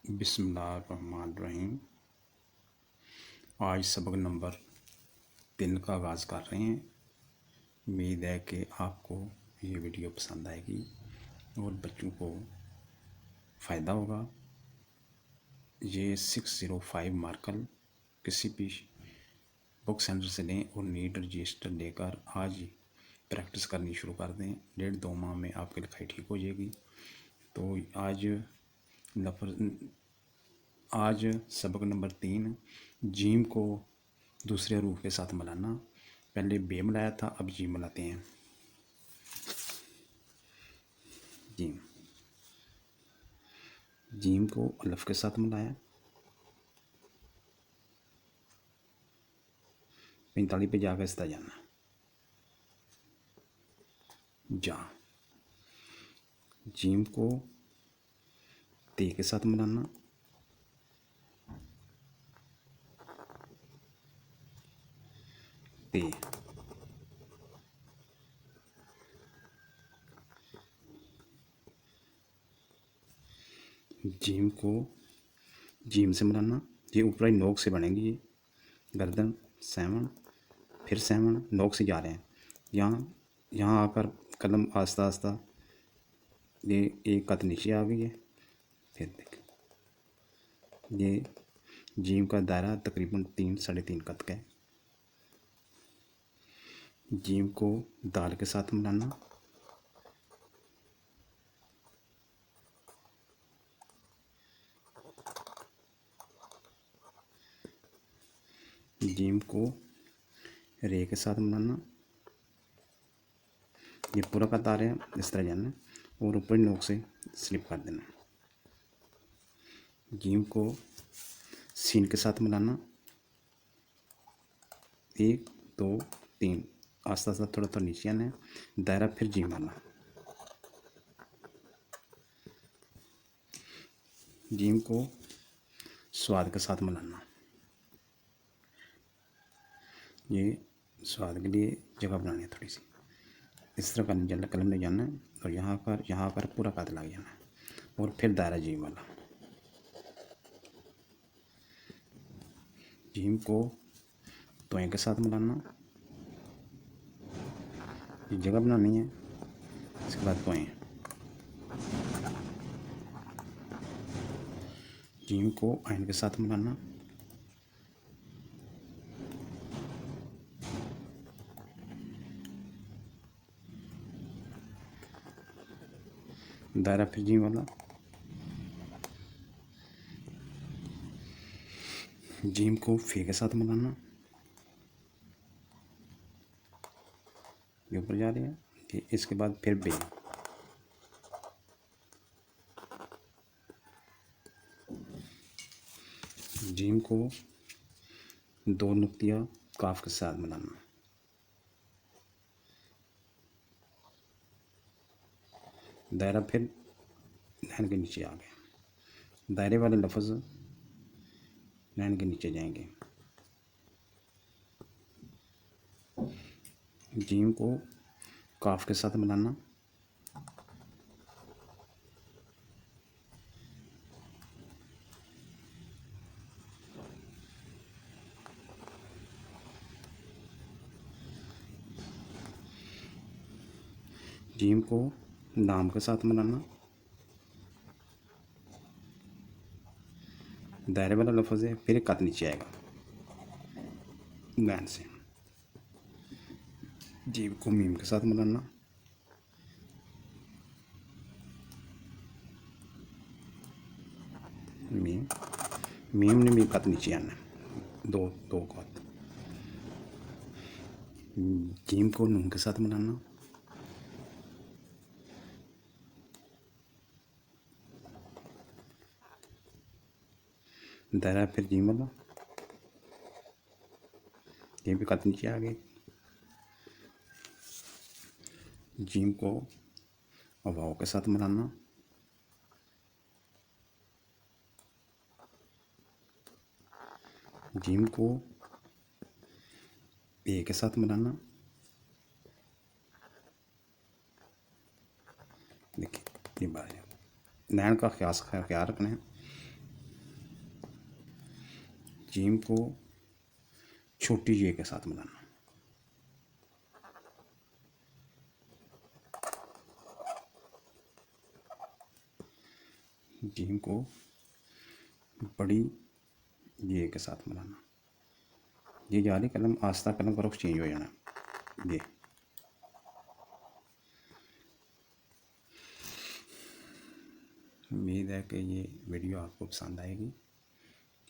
बिस्मिल्लाहिर्रहमानिर्रहीम। आज सबक नंबर 3 का आगाज़ कर रहे हैं। उम्मीद है कि आपको ये वीडियो पसंद आएगी और बच्चों को फ़ायदा होगा। ये 605 मार्कर किसी भी बुक सेंटर से लें और नीट रजिस्टर लेकर आज प्रैक्टिस करनी शुरू कर दें। 1.5-2 माह में आपकी लिखाई ठीक हो जाएगी। तो आज सबक नंबर 3 जीम को दूसरे रूप के साथ मिलाना। पहले बे मिलाया था, अब जीम मिलाते हैं। जीम को अलिफ के साथ मिलाया, 45 पे जाकर इसका जाना जा। जीम को ते के साथ मिलाना, ते। जीम को जीम से मिलाना, ये ऊपरी नोक से बनेगी। ये गर्दन 7, फिर 7 नोक से जा रहे हैं। यहाँ आकर कलम आस्ता आस्ता ये एक कत नीचे आ गई है। फिर देख, ये जीम का दायरा तकरीबन 3-3.5 कत का है। जीम को दाल के साथ मिलाना, जीम को रे के साथ मिलाना। ये पूरा का तार है, इस तरह जाना और ऊपरी नोक से स्लिप कर देना। जीम को सीन के साथ मिलाना, 1 2 3 आस्ता आस्ता थोड़ा थोड़ा नीचे आना है, दायरा फिर जीम वाला। जीम को स्वाद के साथ मिलाना, ये स्वाद के लिए जगह बनानी है थोड़ी सी। इस तरह का कलम ले जाना है और यहाँ पर पूरा काट लग जाना है और फिर दायरा जीम वाला। जीम को तोय के साथ मिलाना, ये जगह बनानी है। इसके बाद तोय। जीम को आयन के साथ मिलाना, दायरा फिर जीम वाला। जीम को फे के साथ मिलाना, ये ऊपर जा रही है। इसके बाद फिर बे। जीम को 2 नुक्तियाँ काफ के साथ मिलाना, दायरा फिर लाइन के नीचे आ गया। दायरे वाले लफ्ज़ लाइन के नीचे जाएंगे। जीम को काफ के साथ मिलाना, जीम को लाम के साथ मिलाना, दायरे वाला लफ्ज़ है, फिर एक कत नीचे आएगा लाइन से। जीम को मीम के साथ मिलाना, मीम ने भी कत नीचे आना, दो कत। जीम को नून के साथ मिलाना, दायरा फिर जीम वाला, ये भी कत नीचे आ गई। जीम को वाव के साथ मिलाना, जीम को ए के साथ मिलाना। देखिए ये बात है, नैन का ख्याल रखना है। जीम को छोटी जे के साथ मिलाना। जीम को बड़ी जे के साथ मिलाना। ये जारी कलम आस्ता कलम का रुख चेंज हो जाना। ये उम्मीद है कि ये वीडियो आपको पसंद आएगी।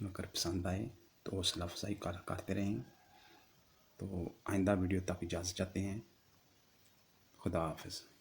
अगर पसंद आए तो हौसला अफजाई करते रहें। तो आइंदा वीडियो तक इजाज़त चाहते हैं। खुदा हाफिज़।